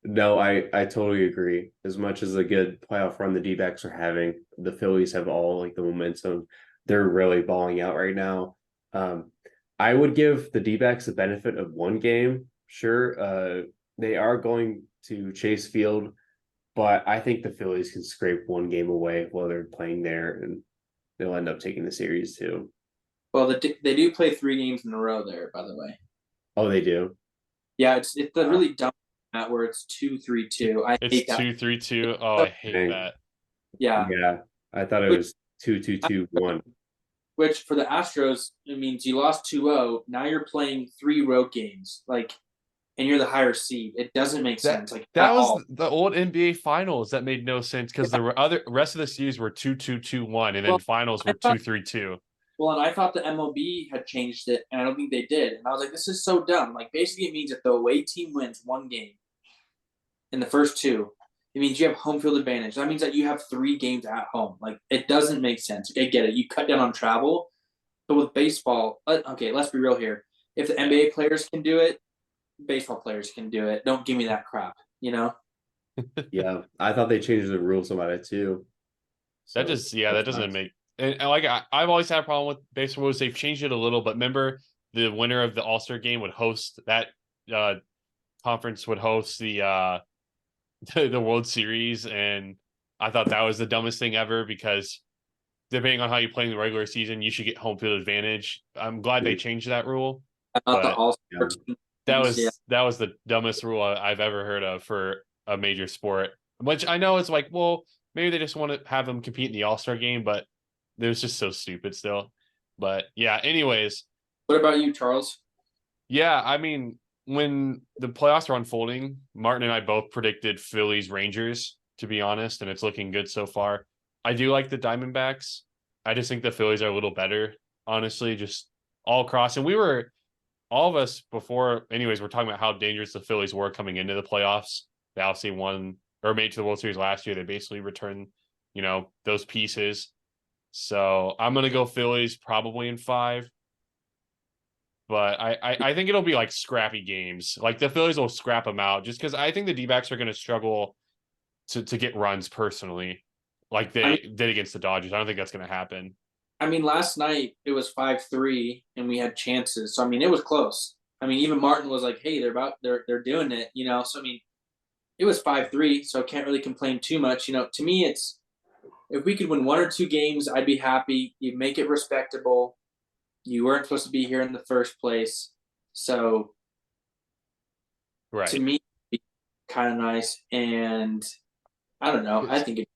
No, I totally agree. As much as a good playoff run the D-backs are having, the Phillies have all like the momentum. They're really balling out right now. I would give the D-backs the benefit of one game. Sure, they are going to Chase Field, but I think the Phillies can scrape one game away while they're playing there, and they'll end up taking the series too. Well, they do play 3 games in a row there, by the way. Oh, they do? Yeah, it's the really dumb that where it's 2-3-2. I hate It's that. 2-3-2. Oh, I hate that. Yeah. Yeah. I thought it was 2-2-2-1. Which for the Astros, it means you lost 2-0. Now you're playing 3 road games, like, and you're the higher seed. It doesn't make sense. Like That was all. the old NBA finals that made no sense because the rest of the series were 2-2-2-1, and then finals were 2-3-2. Well, and I thought the MLB had changed it, and I don't think they did. And I was like, this is so dumb. Like, basically, it means if the away team wins 1 game in the first 2, it means you have home field advantage. That means that you have 3 games at home. Like, it doesn't make sense. I get it. You cut down on travel. But with baseball, okay, let's be real here. If the NBA players can do it, baseball players can do it. Don't give me that crap, you know? Yeah, I thought they changed the rules about it too. That doesn't make. And like I've always had a problem with baseball rules. They've changed it a little, but remember the winner of the All-Star game would host that conference would host the World Series, and I thought that was the dumbest thing ever because depending on how you play in the regular season, you should get home field advantage. I'm glad they changed that rule. About the All-Star team. That was the dumbest rule I've ever heard of for a major sport. Which I know it's like, well, maybe they just want to have them compete in the All-Star game, but it was just so stupid still. But yeah, anyways. What about you, Charles? Yeah, I mean, when the playoffs are unfolding, Martin and I both predicted Phillies Rangers, to be honest, and it's looking good so far. I do like the Diamondbacks. I just think the Phillies are a little better, honestly, just all across. And all of us before, anyways, we're talking about how dangerous the Phillies were coming into the playoffs. They obviously won or made it to the World Series last year. They basically returned, those pieces. So I'm going to go Phillies probably in 5. But I think it'll be like scrappy games. Like the Phillies will scrap them out just because I think the D-backs are going to struggle to get runs personally like they did against the Dodgers. I don't think that's going to happen. I mean, last night it was 5-3 and we had chances. So, I mean, it was close. I mean, even Martin was like, hey, they're doing it, So, I mean, it was 5-3, so I can't really complain too much. To me, it's if we could win 1 or 2 games, I'd be happy. You make it respectable. You weren't supposed to be here in the first place. So, right. To me, it'd be kind of nice. And I don't know. I think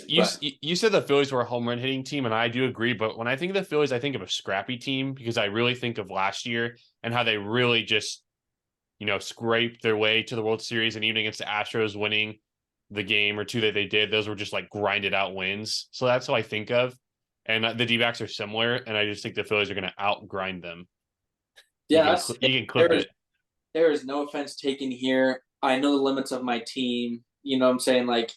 you said the Phillies were a home run hitting team, and I do agree. But when I think of the Phillies, I think of a scrappy team because I really think of last year and how they really just, scraped their way to the World Series, and even against the Astros winning the game or 2 that they did, those were just like grinded out wins. So that's what I think of. And the D-backs are similar, and I just think the Phillies are going to out-grind them. Yeah, you can clip it. There is no offense taken here. I know the limits of my team. You know what I'm saying? Like,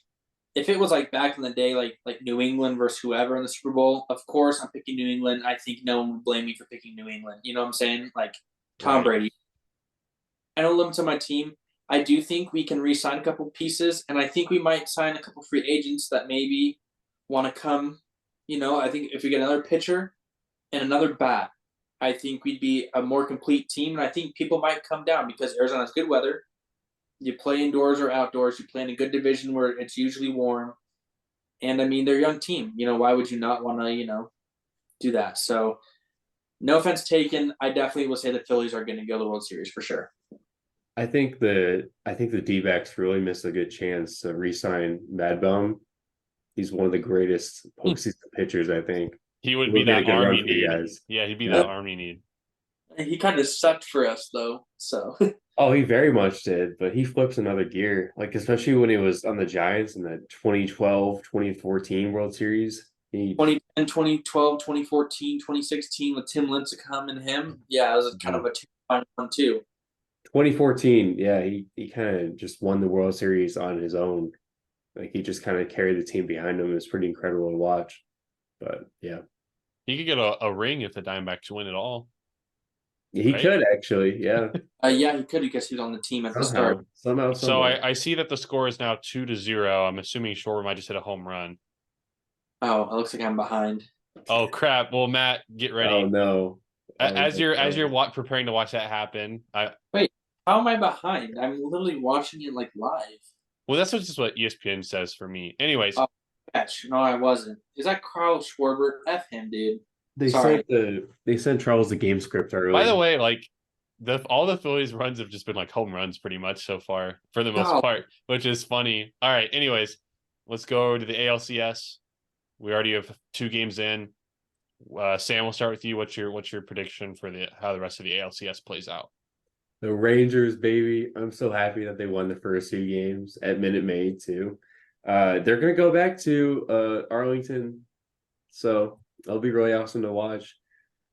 if it was like back in the day, like New England versus whoever in the Super Bowl, of course I'm picking New England. I think no one would blame me for picking New England. You know what I'm saying? Like Tom Brady. I know the limits of my team. I do think we can re-sign a couple pieces, and I think we might sign a couple free agents that maybe want to come. I think if we get another pitcher and another bat, I think we'd be a more complete team. And I think people might come down because Arizona has good weather. You play indoors or outdoors. You play in a good division where it's usually warm. And, I mean, they're a young team. Why would you not want to, do that? So, no offense taken. I definitely will say the Phillies are going to go to the World Series for sure. I think the D-backs really missed a good chance to re-sign Madbum. He's one of the greatest postseason pitchers, I think. He would be that Army need. Guys. Yeah, he'd be that Army need. He kind of sucked for us though. So Oh, he very much did, but he flips another gear. Like, especially when he was on the Giants in the 2012, 2014 World Series. He 2010, 2012, 2014, 2016 with Tim Lincecum and him. Yeah, it was kind of a two-time one too. 2014, yeah, he kind of just won the World Series on his own. Like he just kind of carried the team behind him. It was pretty incredible to watch. But yeah, He could get a ring if the Diamondbacks win it all. he Right? could actually. Yeah, Yeah, he could because he was on the team at the start. somehow. So I see that the score is now 2-0. I'm assuming Shore might just hit a home run. Oh, it looks like I'm behind. Oh crap! Well, Matt, get ready. Oh no! As you're preparing to watch that happen, Wait, how am I behind? I'm literally watching it like live. well, that's just what ESPN says for me. Anyways, Oh, gosh, no, I wasn't. Is that Carl Schwarber? F him, dude. They Sorry. sent Charles the game script early. by the way, like all the Phillies runs have just been like home runs pretty much so far for the most part, which is funny. All right, anyways, let's go to the ALCS. We already have 2 games in. Sam, we'll start with you. What's your prediction for how the rest of the ALCS plays out? The Rangers, baby. I'm so happy that they won the first 2 games at Minute Maid too. They're gonna go back to Arlington, so that'll be really awesome to watch.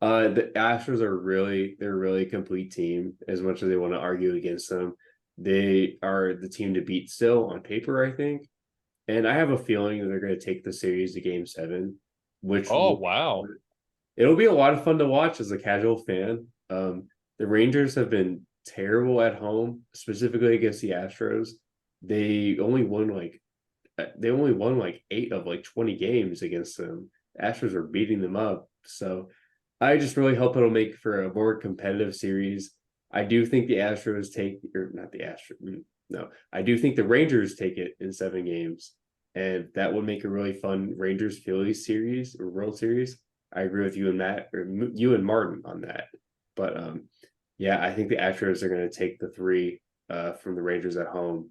The Astros they're a really complete team. As much as they want to argue against them, they are the team to beat still on paper, I think. And I have a feeling that they're going to take the series to Game 7, which wow, it'll be a lot of fun to watch as a casual fan. The Rangers have been terrible at home, specifically against the Astros. They only won like 8 of like 20 games against them. The Astros are beating them up. So I just really hope it'll make for a more competitive series. I do think the Astros not the Astros. No, I do think the Rangers take it in 7 games, and that would make a really fun Rangers Phillies series or World Series. I agree with you and Matt, or you and Martin on that. But yeah, I think the Astros are going to take the 3 from the Rangers at home,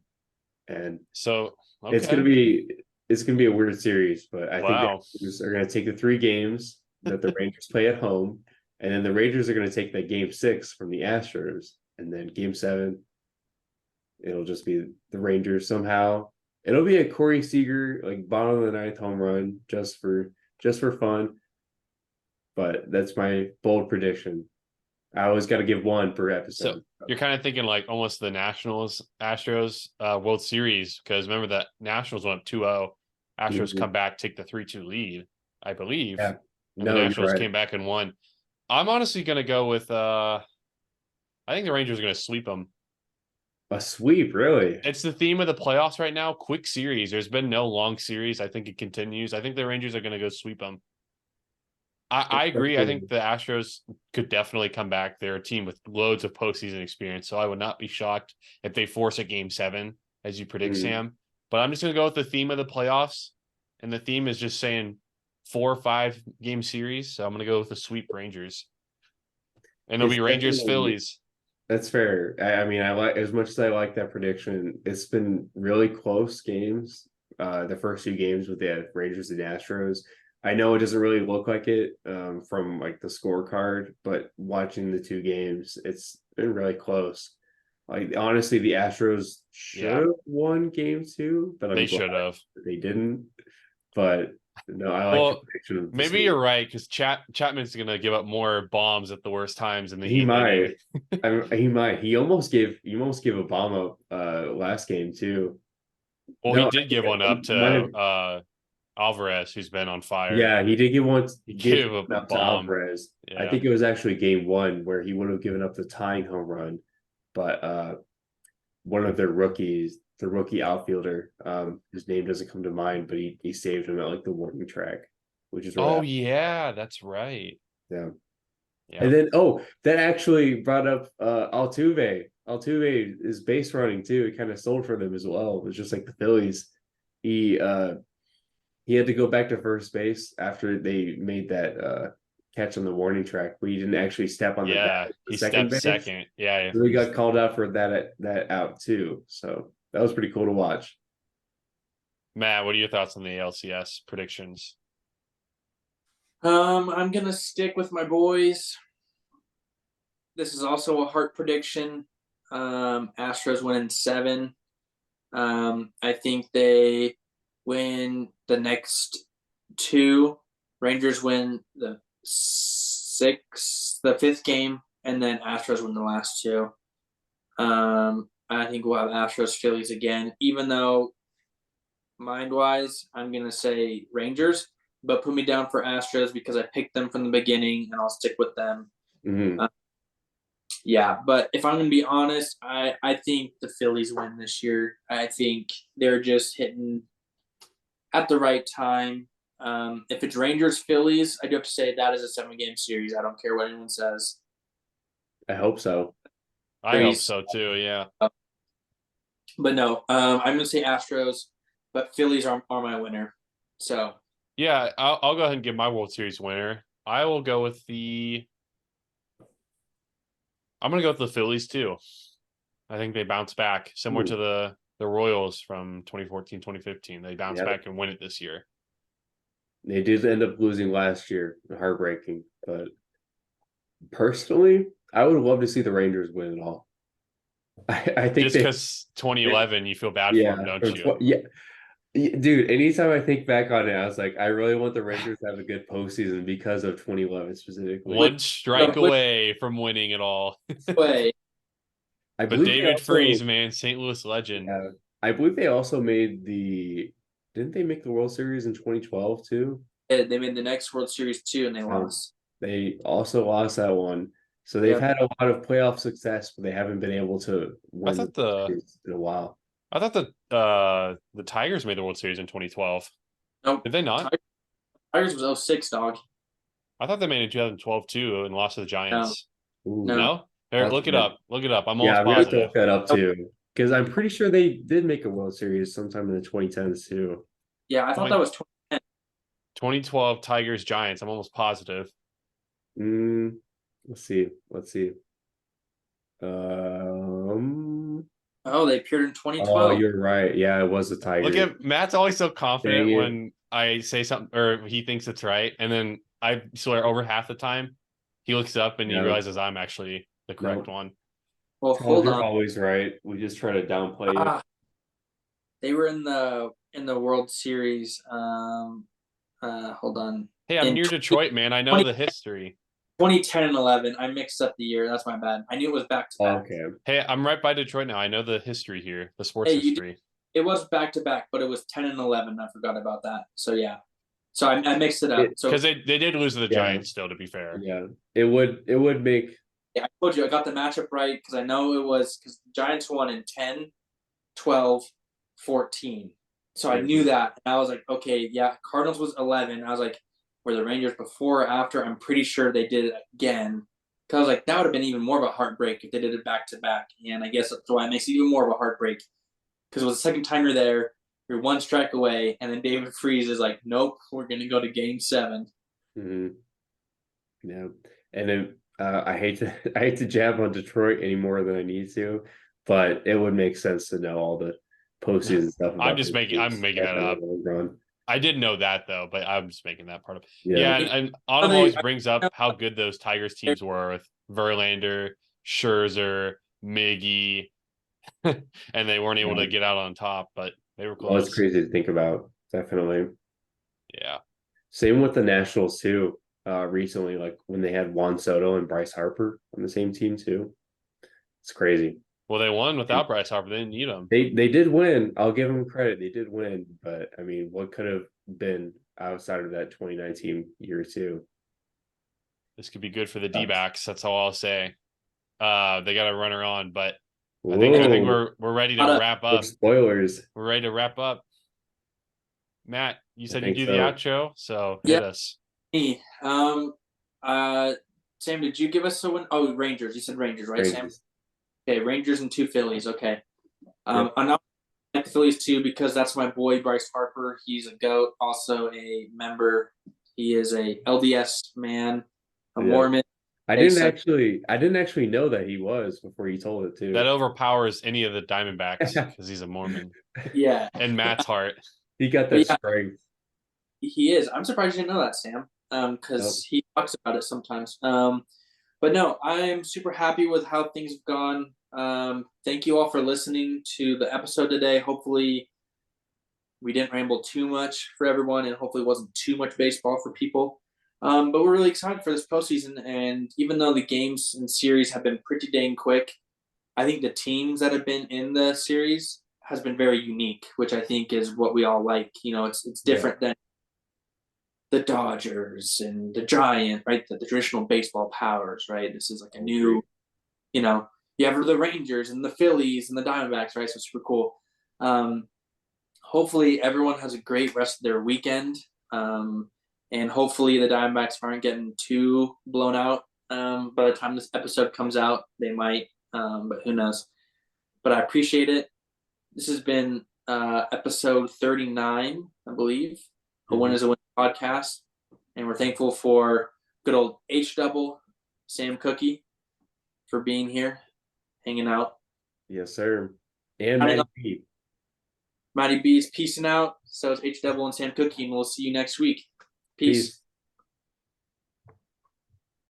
and so okay. it's gonna be a weird series. But I think the Rangers are going to take the 3 games that the Rangers play at home, and then the Rangers are going to take that Game 6 from the Astros, and then Game 7. It'll just be the Rangers somehow. It'll be a Corey Seager like bottom of the 9th home run just for fun. But that's my bold prediction. I always got to give one per episode. So you're kind of thinking like almost the Nationals Astros World Series, because remember that Nationals went up 2-0. Astros come back, take the 3-2 lead, I believe. Yeah. And the Nationals came back and won. I'm honestly going to go with I think the Rangers are going to sweep them. A sweep, really? It's the theme of the playoffs right now. Quick series. There's been no long series. I think it continues. I think the Rangers are going to go sweep them. I agree. I think the Astros could definitely come back. They're a team with loads of postseason experience, so I would not be shocked if they force a Game 7, as you predict, Sam. But I'm just going to go with the theme of the playoffs, and the theme is just saying 4 or 5 game series. So I'm going to go with the sweep Rangers, and it'll be Rangers Phillies. That's fair. I mean, I like, as much as I like that prediction, it's been really close games. The first 2 games with the Rangers and Astros. I know it doesn't really look like it from like the scorecard, but watching the 2 games, it's been really close. Like honestly, the Astros should have won Game 2, but they should have. They didn't. But no, I like the prediction of maybe you're right, because Chapman's going to give up more bombs at the worst times, and he might. He might. He almost gave a bomb up last game too. Well, he did give one up to Alvarez, who's been on fire. Yeah, he did give one. He gave a bomb to Alvarez. Yeah. I think it was actually Game 1 where he would have given up the tying home run, but one of their rookies, the rookie outfielder, his name doesn't come to mind, but he saved him at like the warning track, which is yeah, that's right. Yeah. And then that actually brought up Altuve. Altuve is base running too. It kind of sold for them as well. It was just like the Phillies. He had to go back to first base after they made that catch on the warning track, but he didn't actually step on the he stepped second. Yeah. So he got called out for that out too. So that was pretty cool to watch. Matt, what are your thoughts on the ALCS predictions? I'm gonna stick with my boys. this is also a heart prediction. Astros win in 7. I think they win the next 2. Rangers win the 5th game, and then Astros win the last 2. I think we'll have Astros Phillies again, even though mind-wise, I'm gonna say Rangers, but put me down for Astros because I picked them from the beginning, and I'll stick with them. Mm-hmm. Yeah, but if I'm gonna be honest, I think the Phillies win this year. I think they're just hitting at the right time. If it's Rangers Phillies, I do have to say that is a 7-game series. I don't care what anyone says. I hope so. I hope so too. Yeah. But no, I'm gonna say Astros, but Phillies are my winner. So yeah, I'll go ahead and give my World Series winner. I will go with I'm gonna go with the Phillies too. I think they bounce back, similar to the Royals from 2014, 2015. They bounce back and win it this year. They did end up losing last year, heartbreaking. But personally, I would love to see the Rangers win it all. I think just because 2011, you feel bad for them, don't you? Yeah. Dude, anytime I think back on it, I was like, I really want the Rangers to have a good postseason because of 2011 specifically. One strike away from winning it all. Way. But David Freese, man, St. Louis legend. Yeah, I believe they also made didn't they make the World Series in 2012 too? Yeah, they made the next World Series too, and they lost. They also lost that one. So they've had a lot of playoff success, but they haven't been able to win in a while. I thought the Tigers made the World Series in 2012. Nope. Did they not? Tigers was 06, dog. I thought they made it in 2012 too and lost to the Giants. No. Here, look it up. Look it up. I'm almost positive. I'm gonna look that up too. Because I'm pretty sure they did make a World Series sometime in the 2010s too. Yeah, I thought that was 2010. 2012 Tigers Giants. I'm almost positive. Let's see. Oh, they appeared in 2012. Oh, you're right. Yeah, it was the Tigers. Look at Matt's always so confident when I say something or he thinks it's right, and then I swear over half the time he looks up and he realizes I'm actually the correct one. Well, hold on. Always right. We just try to downplay it. They were in the World Series. Hold on. Hey, I'm near Detroit, man. I know the history. 2010 and 11. I mixed up the year. That's my bad. I knew it was back to back. Okay. Hey, I'm right by Detroit now. I know the history here, the sports history. It was back to back, but it was 10 and 11. I forgot about that. So yeah. So I mixed it up. Because they did lose to the Giants still, to be fair. Yeah. It would make. Yeah, I told you I got the matchup right because I know it was because the Giants won in 10, 12, 14. So I knew that. And I was like, okay, yeah, Cardinals was 11. I was like, were the Rangers before or after? I'm pretty sure they did it again. Because I was like, that would have been even more of a heartbreak if they did it back to back. And I guess that's why it makes it even more of a heartbreak. Because it was the second time you're there, you're one strike away, and then David Freese is like, nope, we're going to go to game 7. Mm-hmm. Yeah. And then I hate to jab on Detroit any more than I need to, but it would make sense to know all the postseason stuff. I'm making that up. I did know that though, but I'm just making that part of it. Yeah, and Autumn always brings up how good those Tigers teams were with Verlander, Scherzer, Miggy, and they weren't able to get out on top, but they were close. Well, it's crazy to think about. Definitely. Yeah. Same with the Nationals too. Recently, like when they had Juan Soto and Bryce Harper on the same team too. It's crazy. Well, they won without Bryce Harper. They didn't need him. They did win. I'll give them credit. They did win, but I mean, what could have been outside of that 2019 year too? This could be good for the D-backs. That's all I'll say. They got a runner on, but I think we're ready to wrap up. Spoilers. We're ready to wrap up. Matt, you said you do the outro, so hit us. Sam, did you give us someone? Oh, Rangers. You said Rangers, right, Sam? Okay, Rangers and 2 Phillies. Okay. I'm not like the Phillies too because that's my boy Bryce Harper. He's a GOAT, also a member. He is a LDS man, a Mormon. I didn't actually know that he was before you told it too. That overpowers any of the Diamondbacks because he's a Mormon. Yeah. And Matt's heart. He got that strength. He is. I'm surprised you didn't know that, Sam. Because he talks about it sometimes. But But no, I'm super happy with how things have gone. Thank you all for listening to the episode today. Hopefully we didn't ramble too much for everyone, and hopefully it wasn't too much baseball for people. But we're really excited for this postseason, and even though the games and series have been pretty dang quick, I think the teams that have been in the series has been very unique, which I think is what we all like. It's different than the Dodgers and the Giant, right? The traditional baseball powers, right? This is like a new, you have the Rangers and the Phillies and the Diamondbacks, right? So super cool. Hopefully everyone has a great rest of their weekend. And hopefully the Diamondbacks aren't getting too blown out. By the time this episode comes out, they might, but who knows? But I appreciate it. This has been episode 39, I believe, a Win is a Win podcast. And we're thankful for good old H-Double, Sam Cookie, for being here, hanging out. Yes, sir. And Matty B. Matty B is peacing out. So is H-Double and Sam Cookie, and we'll see you next week. Peace.